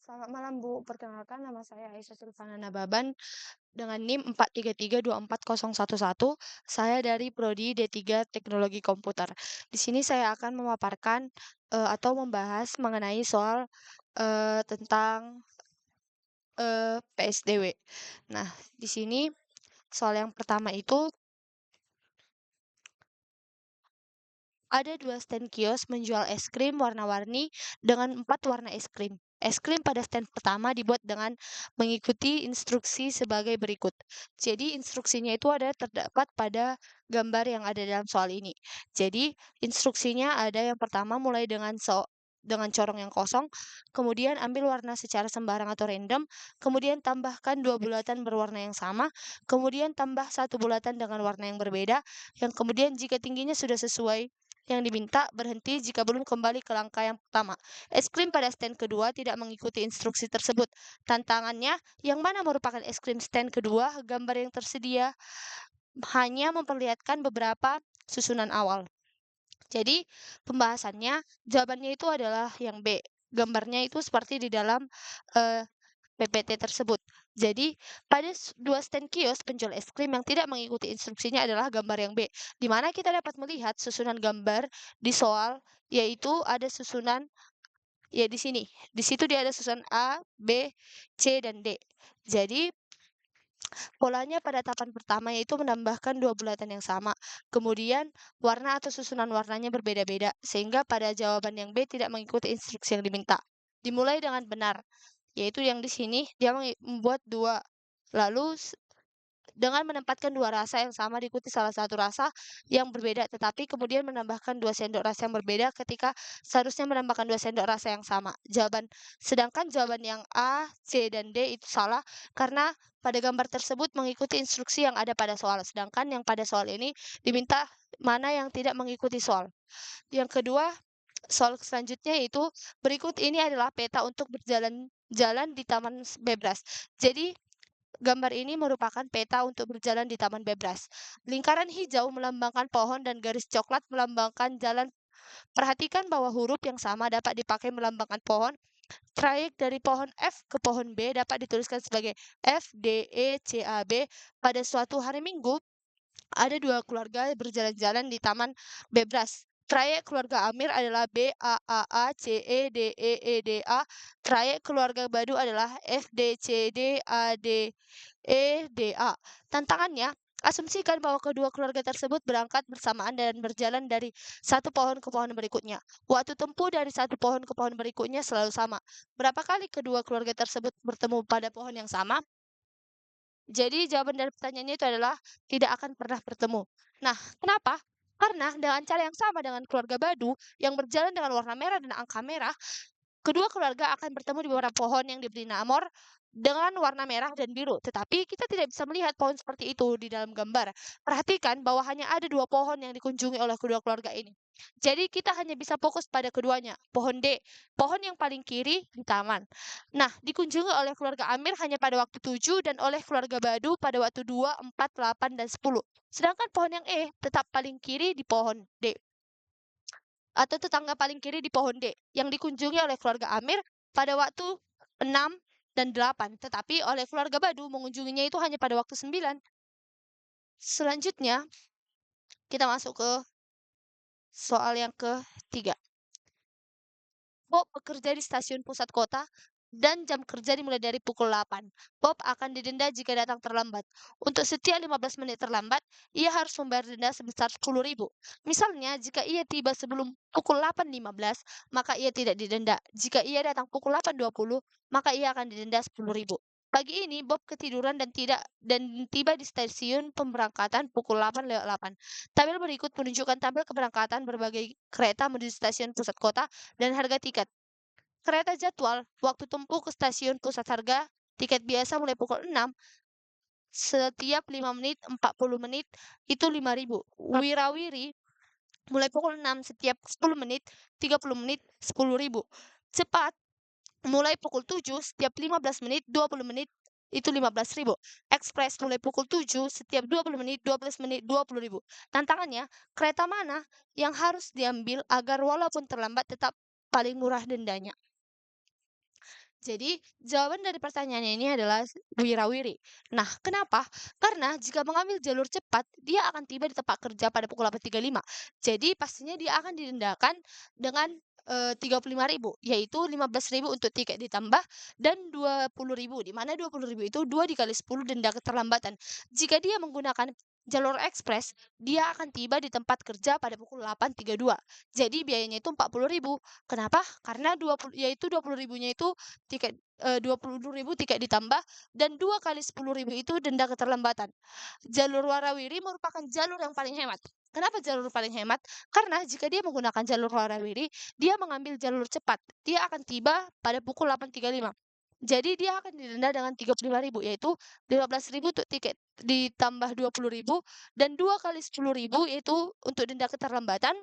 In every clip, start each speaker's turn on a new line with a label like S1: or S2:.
S1: Selamat malam Bu, perkenalkan nama saya Aisyah Sulfana Nababan dengan NIM 433240111. Saya dari Prodi D3 Teknologi Komputer. Di sini saya akan memaparkan atau membahas mengenai soal tentang PSDW. Nah, di sini soal yang pertama itu ada 2 stand kios menjual es krim warna-warni dengan 4 warna es krim. Es krim pada stand pertama dibuat dengan mengikuti instruksi sebagai berikut. Jadi instruksinya itu ada terdapat pada gambar yang ada dalam soal ini. Jadi instruksinya ada yang pertama mulai dengan corong yang kosong, kemudian ambil warna secara sembarang atau random, kemudian tambahkan 2 bulatan berwarna yang sama, kemudian tambah 1 bulatan dengan warna yang berbeda, yang kemudian jika tingginya sudah sesuai yang diminta, berhenti jika belum kembali ke langkah yang pertama. Es krim pada stand kedua tidak mengikuti instruksi tersebut. Tantangannya, yang mana merupakan es krim stand kedua, gambar yang tersedia hanya memperlihatkan beberapa susunan awal. Jadi, pembahasannya, jawabannya itu adalah yang B. Gambarnya itu seperti di dalam eh, PPT tersebut. Jadi, pada 2 stand kios penjual es krim yang tidak mengikuti instruksinya adalah gambar yang B, di mana kita dapat melihat susunan gambar di soal, yaitu ada susunan, ya di sini. Di situ dia ada susunan A, B, C, dan D. Jadi, polanya pada tahapan pertama yaitu menambahkan 2 bulatan yang sama. Kemudian, warna atau susunan warnanya berbeda-beda, sehingga pada jawaban yang B tidak mengikuti instruksi yang diminta. Dimulai dengan benar, yaitu yang di sini dia membuat 2. Lalu dengan menempatkan 2 rasa yang sama diikuti salah satu rasa yang berbeda, tetapi kemudian menambahkan 2 sendok rasa yang berbeda ketika seharusnya menambahkan 2 sendok rasa yang sama. Sedangkan jawaban yang A, C, dan D itu salah karena pada gambar tersebut mengikuti instruksi yang ada pada soal, sedangkan yang pada soal ini diminta mana yang tidak mengikuti soal. Yang kedua, soal selanjutnya yaitu berikut ini adalah peta untuk berjalan-jalan di Taman Bebras. Jadi, gambar ini merupakan peta untuk berjalan di Taman Bebras. Lingkaran hijau melambangkan pohon dan garis coklat melambangkan jalan. Perhatikan bahwa huruf yang sama dapat dipakai melambangkan pohon. Trayek dari pohon F ke pohon B dapat dituliskan sebagai F, D, E, C, A, B. Pada suatu hari Minggu, ada 2 keluarga berjalan-jalan di Taman Bebras. Trayek keluarga Amir adalah B, A, A, C, E, D, E, E, D, A. Trayek keluarga Badu adalah F, D, C, D, A, D, E, D, A. Tantangannya, asumsikan bahwa kedua keluarga tersebut berangkat bersamaan dan berjalan dari satu pohon ke pohon berikutnya. Waktu tempuh dari satu pohon ke pohon berikutnya selalu sama. Berapa kali kedua keluarga tersebut bertemu pada pohon yang sama? Jadi jawaban dari pertanyaannya itu adalah tidak akan pernah bertemu. Nah, kenapa? Karena dengan cara yang sama dengan keluarga Badu yang berjalan dengan warna merah dan angka merah, kedua keluarga akan bertemu di beberapa pohon yang diberi nomor dengan warna merah dan biru. Tetapi kita tidak bisa melihat pohon seperti itu di dalam gambar. Perhatikan bahwa hanya ada 2 pohon yang dikunjungi oleh kedua keluarga ini. Jadi kita hanya bisa fokus pada keduanya. Pohon D, pohon yang paling kiri di taman. Nah, dikunjungi oleh keluarga Amir hanya pada waktu 7 dan oleh keluarga Badu pada waktu 2, 4, 8, dan 10. Sedangkan pohon yang E tetap paling kiri di pohon D atau tetangga paling kiri di pohon D yang dikunjungi oleh keluarga Amir pada waktu 6 dan 8, tetapi oleh keluarga Badu mengunjunginya itu hanya pada waktu 9. Selanjutnya, kita masuk ke soal yang ketiga. Bob bekerja di stasiun pusat kota dan jam kerja dimulai dari pukul 8. Bob akan didenda jika datang terlambat. Untuk setiap 15 menit terlambat, ia harus membayar denda sebesar 10.000. Misalnya, jika ia tiba sebelum pukul 8.15, maka ia tidak didenda. Jika ia datang pukul 8.20, maka ia akan didenda 10.000. Pagi ini, Bob ketiduran dan tiba di stasiun pemberangkatan pukul 8:08. Tabel berikut menunjukkan tabel keberangkatan berbagai kereta menuju stasiun pusat kota dan harga tiket. Kereta jadwal, waktu tempuh ke stasiun pusat harga, tiket biasa mulai pukul 6, setiap 5 menit, 40 menit, itu 5.000. Wirawiri, mulai pukul 6, setiap 10 menit, 30 menit, 10.000. Cepat, mulai pukul 7, setiap 15 menit, 20 menit, itu 15.000. Ekspres mulai pukul 7, setiap 20 menit, 12 menit, 20.000. Tantangannya, kereta mana yang harus diambil agar walaupun terlambat tetap paling murah dendanya? Jadi, jawaban dari pertanyaan ini adalah wirawiri. Nah, kenapa? Karena jika mengambil jalur cepat, dia akan tiba di tempat kerja pada pukul 8.35. Jadi, pastinya dia akan didendakan dengan 35.000, yaitu 15.000 untuk tiket ditambah dan 20.000, di mana 20.000 itu 2 dikali 10 denda keterlambatan. Jika dia menggunakan jalur ekspres, dia akan tiba di tempat kerja pada pukul 8.32. Jadi biayanya itu 40.000. Kenapa? Karena 20.000-nya itu tiket 20.000 tiket ditambah dan 2 kali 10.000 itu denda keterlambatan. Jalur warawiri merupakan jalur yang paling hemat. Kenapa jalur paling hemat? Karena jika dia menggunakan jalur warawiri, dia mengambil jalur cepat. Dia akan tiba pada pukul 8.35. Jadi dia akan didenda dengan 35.000, yaitu 15.000 untuk tiket ditambah 20.000 dan 2 kali 10.000 yaitu untuk denda keterlambatan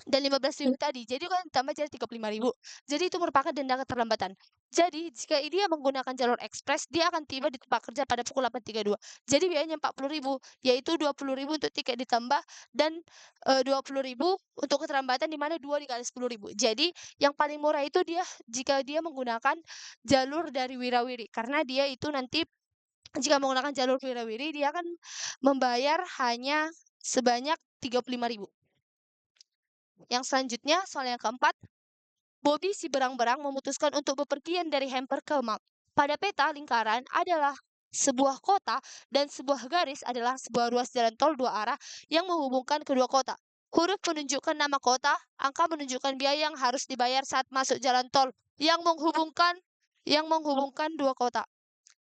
S1: dan 15.000 tadi, jadi kan tambah jadi 35.000. Jadi itu merupakan denda keterlambatan. Jadi jika dia menggunakan jalur ekspres, dia akan tiba di tempat kerja pada pukul 8.32. Jadi biayanya 40.000, yaitu 20.000 untuk tiket ditambah dan 20.000 untuk keterlambatan, di mana 2 dikali 10.000. Jadi yang paling murah itu dia jika dia menggunakan jalur dari Wirawiri, karena dia itu nanti jika menggunakan jalur Wirawiri dia akan membayar hanya sebanyak 35.000. Yang selanjutnya, soal yang keempat, Bobby si berang-berang memutuskan untuk bepergian dari Hamper ke Map. Pada peta lingkaran adalah sebuah kota dan sebuah garis adalah sebuah ruas jalan tol dua arah yang menghubungkan kedua kota. Huruf menunjukkan nama kota, angka menunjukkan biaya yang harus dibayar saat masuk jalan tol yang menghubungkan dua kota.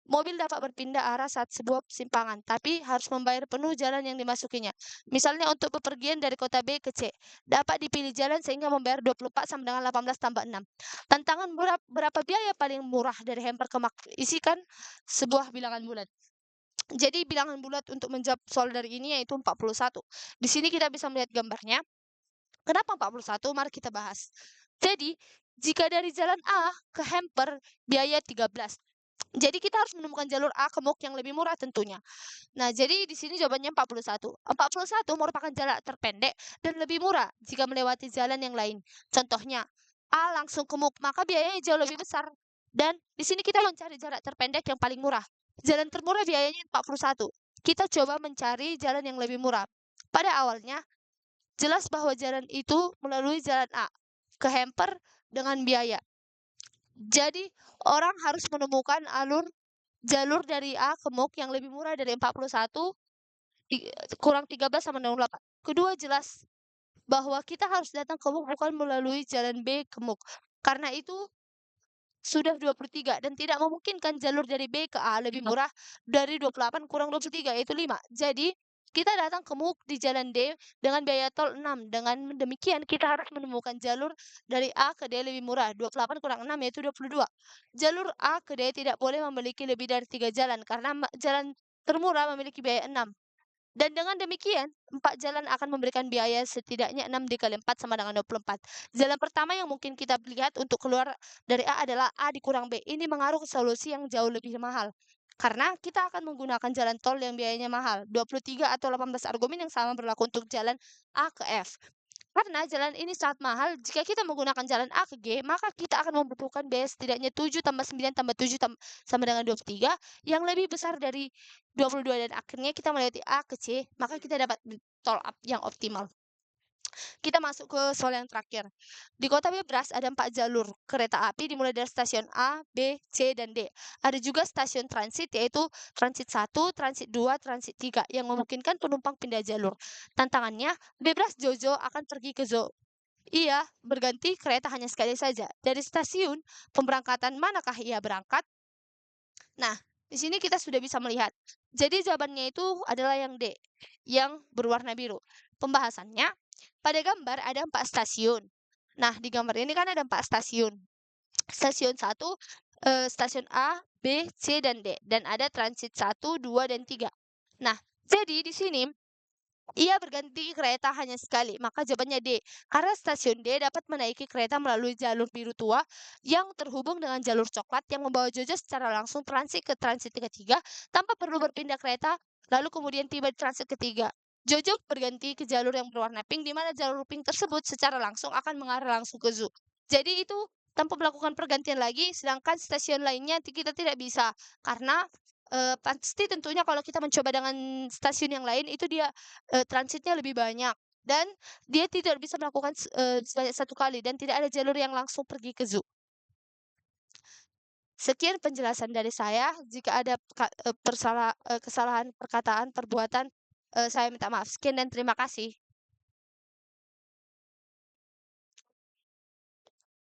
S1: Mobil dapat berpindah arah saat sebuah persimpangan, tapi harus membayar penuh jalan yang dimasukinya. Misalnya untuk bepergian dari kota B ke C, dapat dipilih jalan sehingga membayar 24 sama dengan 18 tambah 6. Tantangan berapa biaya paling murah dari Hamper ke Mak? Isikan sebuah bilangan bulat. Jadi bilangan bulat untuk menjawab soal dari ini yaitu 41. Di sini kita bisa melihat gambarnya. Kenapa 41? Mari kita bahas. Jadi, jika dari jalan A ke Hamper biaya 13. Jadi kita harus menemukan jalur A ke Muk yang lebih murah tentunya. Nah, jadi di sini jawabannya 41. 41 merupakan jarak terpendek dan lebih murah jika melewati jalan yang lain. Contohnya, A langsung ke Muk, maka biayanya jauh lebih besar. Dan di sini kita mencari jarak terpendek yang paling murah. Jalan termurah biayanya 41. Kita coba mencari jalan yang lebih murah. Pada awalnya, jelas bahwa jalan itu melalui jalan A ke Hamper dengan biaya. Jadi, orang harus menemukan jalur dari A ke Muk yang lebih murah dari 41 kurang 13 sama dengan 8. Kedua, jelas bahwa kita harus datang ke Muk bukan melalui jalan B ke Muk. Karena itu sudah 23 dan tidak memungkinkan jalur dari B ke A lebih murah dari 28 kurang 23 yaitu 5. Jadi, kita datang ke Muk di jalan D dengan biaya tol 6. Dengan demikian kita harus menemukan jalur dari A ke D lebih murah. 28 kurang 6 yaitu 22. Jalur A ke D tidak boleh memiliki lebih dari 3 jalan karena jalan termurah memiliki biaya 6. Dan dengan demikian, 4 jalan akan memberikan biaya setidaknya 6 dikali 4 sama dengan 24. Jalan pertama yang mungkin kita lihat untuk keluar dari A adalah A dikurang B. Ini mengaruh ke solusi yang jauh lebih mahal. Karena kita akan menggunakan jalan tol yang biayanya mahal. 23 atau 18 argumen yang sama berlaku untuk jalan A ke F. Karena jalan ini sangat mahal, jika kita menggunakan jalan A ke G, maka kita akan membutuhkan biaya setidaknya 7 tambah 9 tambah 7 sama dengan 23, yang lebih besar dari 22, dan akhirnya kita melewati A ke C, maka kita dapat tol up yang optimal. Kita masuk ke soal yang terakhir. Di kota Bebras ada 4 jalur kereta api dimulai dari stasiun A, B, C, dan D. Ada juga stasiun transit yaitu transit 1, transit 2, transit 3 yang memungkinkan penumpang pindah jalur. Tantangannya, Bebras Jojo akan pergi ke Zoo. Ia berganti kereta hanya sekali saja. Dari stasiun pemberangkatan manakah ia berangkat? Nah, di sini kita sudah bisa melihat. Jadi jawabannya itu adalah yang D, yang berwarna biru. Pembahasannya, pada gambar ada 4 stasiun. Nah, di gambar ini kan ada 4 stasiun. Stasiun 1, stasiun A, B, C, dan D. Dan ada transit 1, 2, dan 3. Nah, jadi di sini ia berganti kereta hanya sekali, maka jawabannya D. Karena stasiun D dapat menaiki kereta melalui jalur biru tua yang terhubung dengan jalur coklat yang membawa Jojo secara langsung transit ke transit ketiga tanpa perlu berpindah kereta, lalu kemudian tiba di transit ketiga. Jojo berganti ke jalur yang berwarna pink, di mana jalur pink tersebut secara langsung akan mengarah langsung ke Zoo. Jadi itu tanpa melakukan pergantian lagi, sedangkan stasiun lainnya kita tidak bisa. Karena, pasti tentunya kalau kita mencoba dengan stasiun yang lain itu dia, transitnya lebih banyak dan dia tidak bisa melakukan sebanyak satu kali dan tidak ada jalur yang langsung pergi ke zoo. Sekian penjelasan dari saya, jika ada kesalahan perkataan, perbuatan, saya minta maaf. Sekian dan terima kasih.